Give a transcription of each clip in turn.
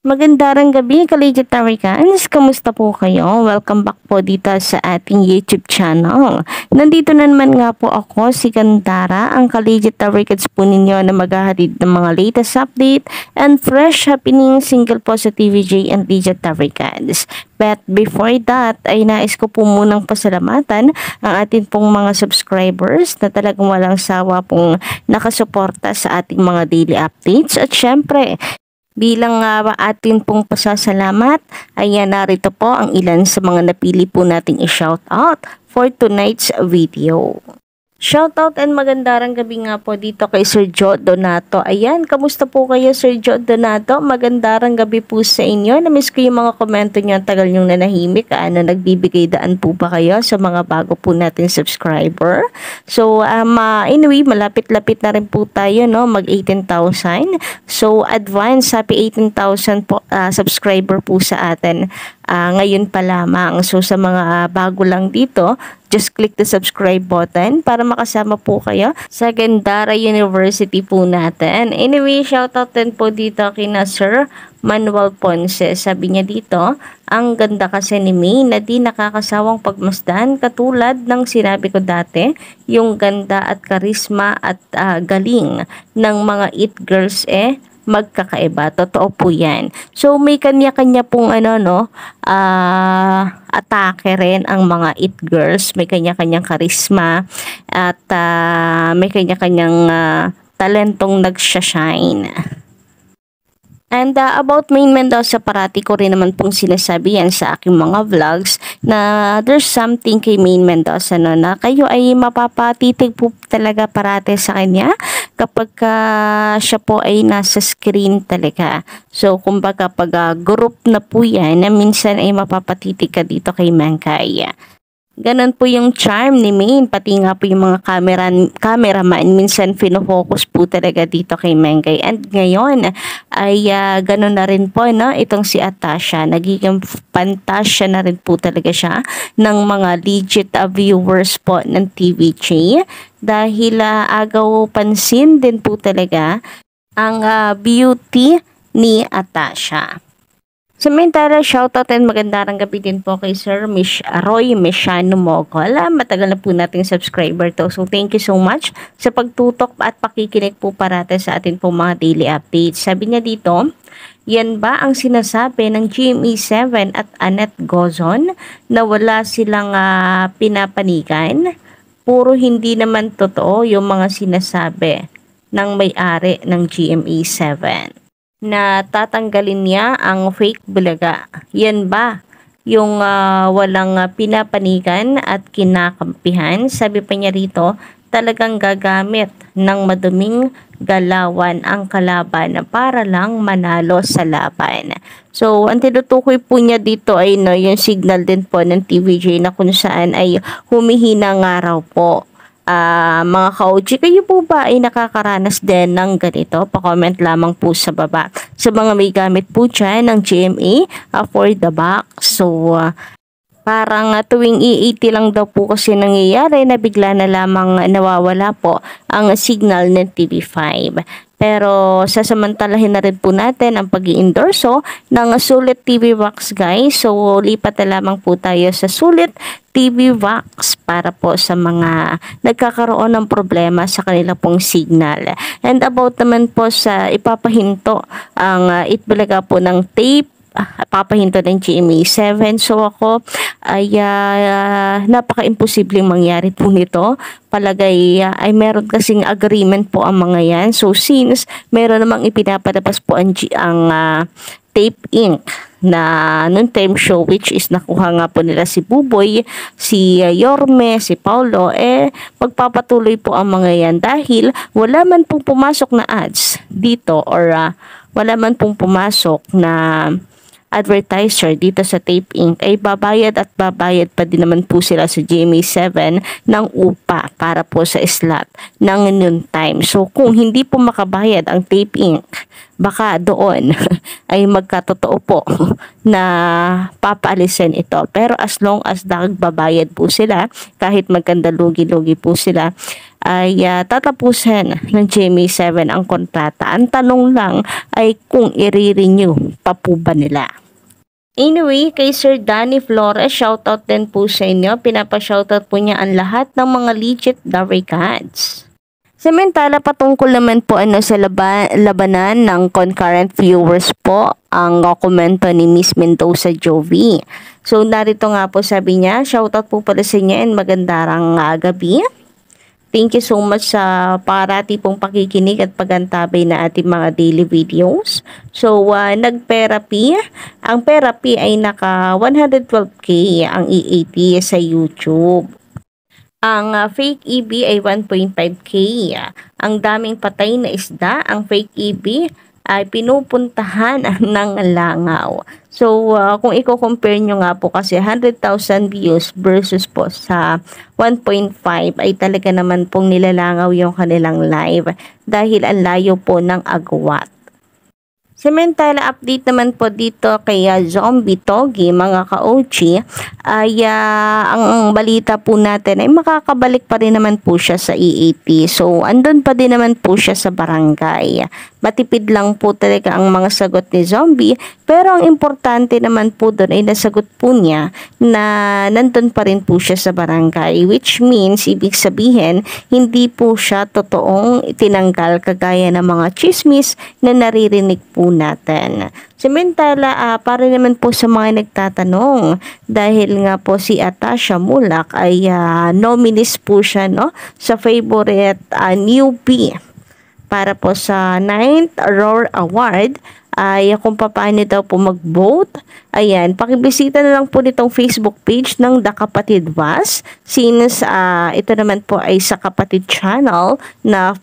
Magandang gabi, Collegiate Taricans. Kamusta po kayo? Welcome back po dito sa ating YouTube channel. Nandito na naman nga po ako, si Gandara, ang Collegiate Taricans po ninyo na maghahatid ng mga latest update and fresh happening single po sa TVJ and Collegiate Taricans. But before that, ay nais ko po munang pasalamatan ang ating pong mga subscribers na talagang walang sawa pong nakasuporta sa ating mga daily updates. At syempre, bilang atin pong pasasalamat, ayan narito po ang ilan sa mga napili po nating i-shoutout for tonight's video. Shoutout and magandang gabi nga po dito kay Sir Joe Donato. Ayan, kamusta po kayo Sir Joe Donato? Magandang gabi po sa inyo. Namiss ko yung mga komento nyo, ang tagal nyong nanahimik. Nagbibigay daan po ba kayo sa mga bago po natin subscriber? So, anyway, malapit-lapit na rin po tayo, no? Mag 18,000. So, advance, happy 18,000 po, subscriber po sa atin. Ngayon pa lamang. So, sa mga bago lang dito, just click the subscribe button para makasama po kayo sa Gandara University po natin. Anyway, shoutout din po dito kina Sir Manuel Ponce. Sabi niya dito, ang ganda kasi ni May na di nakakasawang pagmasdan katulad ng sinabi ko dati, yung ganda at karisma at galing ng mga it girls magkakaiba. Totoo po yan. So, may kanya-kanya pong atake rin ang mga it girls. May kanya-kanyang karisma at may kanya-kanyang talentong nagsashine. And about Maine Mendoza, parati ko rin naman pong sinasabi yan sa aking mga vlogs na there's something kay Maine Mendoza na kayo ay mapapatitig po talaga parate sa kanya kapag siya po ay nasa screen talaga. So, kumbaga pag group na po yan, na minsan ay mapapatitig ka dito kay Mangkay. Ganon po yung charm ni Maine, pati nga po yung mga cameraman, minsan fino-focus po talaga dito kay Mengay. And ngayon ay ganon na rin po, no? Itong si Atasha, nagiging pantasya na rin po talaga siya ng mga legit viewers po ng TVJ dahil agaw pansin din po talaga ang beauty ni Atasha. Samantala, shoutout and magandang gabi din po kay Sir Roy Mesiano Mogol. Matagal na po nating subscriber to. So, thank you so much sa pagtutok at pakikinig po parate sa atin po mga daily updates. Sabi niya dito, yan ba ang sinasabi ng GMA7 at Annette Gozon na wala silang pinapanigan? Puro hindi naman totoo yung mga sinasabi ng may-ari ng GMA7. Na tatanggalin niya ang fake bulaga. Yan ba yung walang pinapanigan at kinakampihan? Sabi pa niya rito, talagang gagamit ng maduming galawan ang kalaban para lang manalo sa laban. So, ang tinutukoy po niya dito ay yung signal din po ng TVJ na kung saan ay humihina nga raw po. Mga ka-OG, kayo po ba ay nakakaranas din ng ganito? Pa-comment lamang po sa baba. Sa mga may gamit po dyan ng GMA for the box. So, parang tuwing i-80 lang daw po kasi nangyayari na bigla na lamang nawawala po ang signal ng TV5. Pero sasamantalahin na rin po natin ang pag-i-endorso ng Sulit TV Box, guys. So, lipat na lamang po tayo sa Sulit TV Box para po sa mga nagkakaroon ng problema sa kanila pong signal. And about naman po sa ipapahinto ang itbulaga po ng tape, papahinto ng GMA7. So ako ay napaka-imposibleng mangyari po nito. Palagay ay meron kasing agreement po ang mga yan. So since meron namang ipinapadabas po ang Tape Inc. na noon time show, which is nakuha nga po nila si Buboy, si Yorme, si Paulo, magpapatuloy po ang mga yan dahil wala man pong pumasok na ads dito or wala man pong pumasok na advertiser dito sa Tape Inc. ay babayad at babayad pa din naman po sila sa GMA7 ng upa para po sa slot ng noon time. So kung hindi po makabayad ang Tape Inc., baka doon ay magkatotoo po na papaalisin ito. Pero as long as nagbabayad po sila, kahit magkanda lugi-lugi po sila, ay tatapusin ng GMA7 ang kontrata. Ang tanong lang ay kung i-renew pa po ba nila. Anyway, kay Sir Danny Flores, shoutout din po sa inyo. Pinapa-shoutout po niya ang lahat ng mga legit Daricats. Samantala, patungkol naman po sa labanan ng concurrent viewers po ang komento ni Miss Mendoza Jovi. So, narito nga po sabi niya, shoutout po pala sa inyo and magandang gabi. Thank you so much sa parati pong pakikinig at pagantabay na ating mga daily videos. So, nag-therapy. Ang therapy ay naka 112k ang EAT sa YouTube. Ang fake EB ay 1.5k. Ang daming patay na isda, ang fake EB ay pinupuntahan ng langaw. So, kung i-compare nyo nga po kasi 100,000 views versus po sa 1.5 ay talaga naman pong nilalangaw yung kanilang live dahil ang layo po ng agwat. Samantala, update naman po dito kay Zombie Togi, mga ka-OG, ay ang balita po natin ay makakabalik pa rin naman po siya sa EAT. So, andun pa din naman po siya sa barangay. Matipid lang po talaga ang mga sagot ni Zombie, pero ang importante naman po doon ay nasagot po niya na nandun pa rin po siya sa barangay, which means, ibig sabihin, hindi po siya totoong tinanggal kagaya ng mga chismis na naririnig po natin. Samantala, para naman po sa mga nagtatanong, dahil nga po si Atasha Mulak ay nominees po siya sa favorite newbie para po sa 9th Roar Award ay kung paano daw po mag-vote. Ayan, pakibisita na lang po nitong Facebook page ng The Kapatid Was since ito naman po ay sa Kapatid Channel na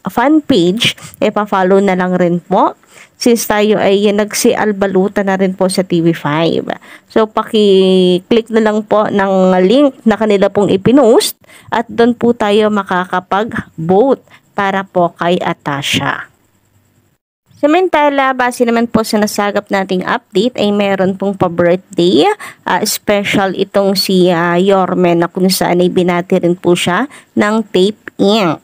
fan page, pa-follow na lang rin po since tayo ay nagsialbaluta na rin po sa TV5. So, paki-click na lang po ng link na kanila pong ipinost at doon po tayo makakapag-vote para po kay Atasha. Samantala, base naman po sa nasagap nating update ay meron pong pa-birthday. Special itong si Yorme na kung saan ay binati rin po siya ng Tape Inc.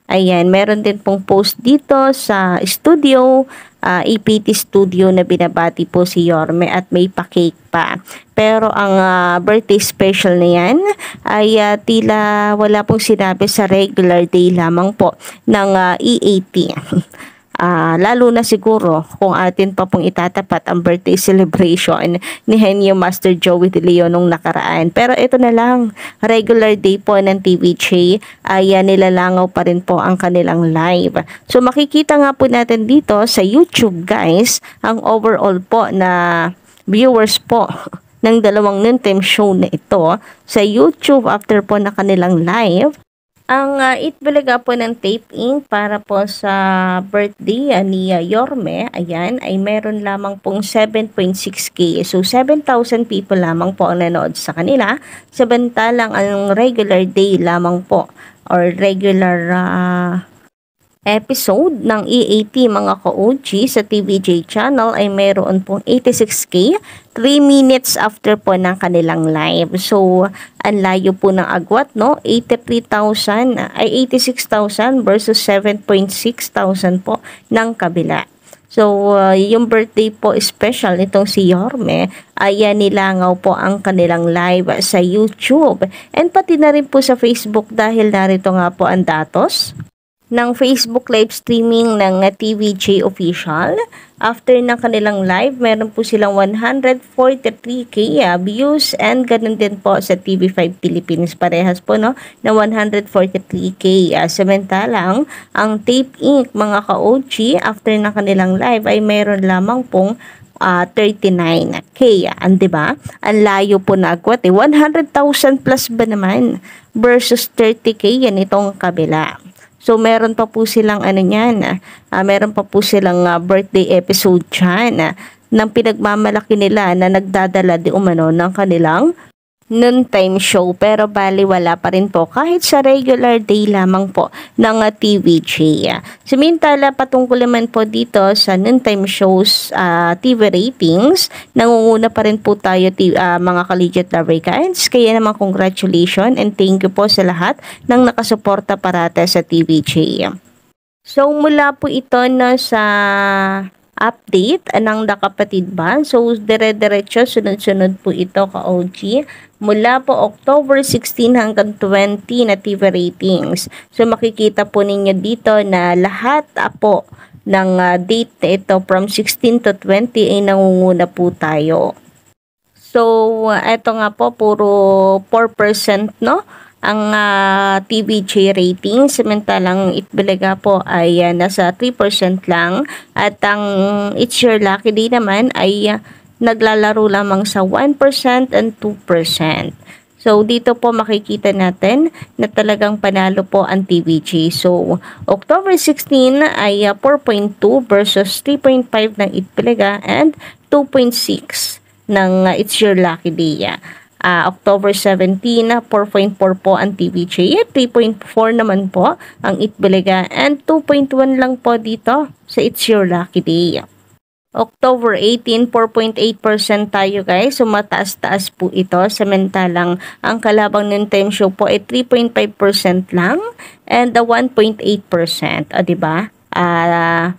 Ayan, meron din pong post dito sa studio, EPT Studio na binabati po si Yorme at may pa-cake pa. Pero ang birthday special na yan ay tila wala pong sinabi sa regular day lamang po ng EAT. Lalo na siguro kung atin pa pong itatapat ang birthday celebration ni Henyo Master Joey De Leon nung nakaraan. Pero ito na lang, regular day po ng TVJ ay nilalangaw pa rin po ang kanilang live. So makikita nga po natin dito sa YouTube guys, ang overall po na viewers po ng dalawang noontime show na ito sa YouTube after po na kanilang live. Ang itbulaga po ng Tape Inc. para po sa birthday ni Yorme, ayan, ay meron lamang pong 7.6k. So, 7,000 people lamang po ang nanood sa kanila. Samantalang ang regular day lamang po or regular episode ng EAT mga ka-OG sa TVJ channel ay meron pong 86k 3 minutes after po ng kanilang live. So, ang layo po ng agwat, 83,000 ay 86,000 versus 7.6,000 po ng kabila. So, yung birthday po special nitong si Yorme ay nilangaw po ang kanilang live sa YouTube and pati na rin po sa Facebook dahil narito nga po ang datos ng Facebook live streaming ng TVJ Official. After ng kanilang live, meron po silang 143k views and ganun din po sa TV5 Philippines. Parehas po na 143k. Samantalang, ang Tape Inc. mga ka-OG, after ng kanilang live ay meron lamang pong 39k. Diba? Ang layo po na agwat. 100,000 plus ba naman versus 30k yan itong kabila. So, meron pa po silang meron pa po silang birthday episode dyan ng pinagmamalaki nila na nagdadala di umano ng kanilang noontime show, pero bali wala pa rin po kahit sa regular day lamang po ng TVJ. Samantala, patungkol naman po dito sa noontime shows TV ratings, nangunguna pa rin po tayo mga collegiate lubricants. Kaya naman congratulations and thank you po sa lahat ng nakasuporta parate sa TVJ. So mula po ito na sa update ng Dakapatid ba? So dire-diretso sunod-sunod po ito ka-OG mula po October 16 hanggang 20 na TV ratings. So makikita po ninyo dito na lahat po ng date na ito from 16 to 20 ay nangunguna po tayo. So eto nga po puro 4% no ang TVJ rating, samantalang Itbulaga po ay nasa 3% lang at ang It's Your Lucky Day naman ay naglalaro lamang sa 1% and 2%. So dito po makikita natin na talagang panalo po ang TVJ. So October 16 ay 4.2 versus 3.5 ng Itbulaga and 2.6 ng It's Your Lucky Day. October 17, 4.4 po ang TVJ, 3.4 naman po ang Itbulaga, and 2.1 lang po dito sa It's Your Lucky Day. October 18, 4.8% tayo guys, so mataas-taas po ito, samantalang ang kalabang ng time show po ay 3.5% lang and 1.8%, diba?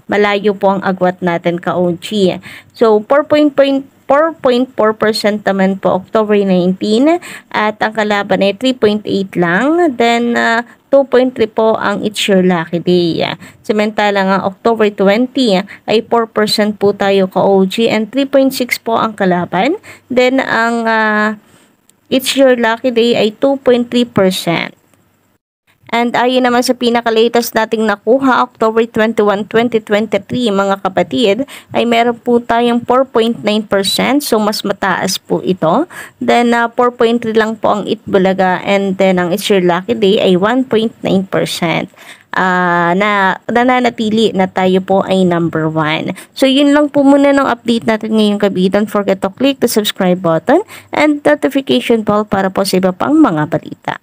Malayo po ang agwat natin ka-OG. So 4.4% naman po October 19 at ang kalaban ay 3.8 lang. Then 2.3 po ang It's Your Lucky Day. Samantalang October 20 ay 4% po tayo ka-OG and 3.6 po ang kalaban. Then ang It's Your Lucky Day ay 2.3%. And ayon naman sa pinaka-latest nating nakuha, October 21, 2023, mga kapatid, ay meron po tayong 4.9%. So, mas mataas po ito. Then, 4.3 lang po ang Itbulaga. And then, ang It's Your Lucky Day ay 1.9%. Nananatili na tayo po ay number 1. So, yun lang po muna ng update natin ngayong gabi. Don't forget to click the subscribe button and notification bell para po sa iba pang mga balita.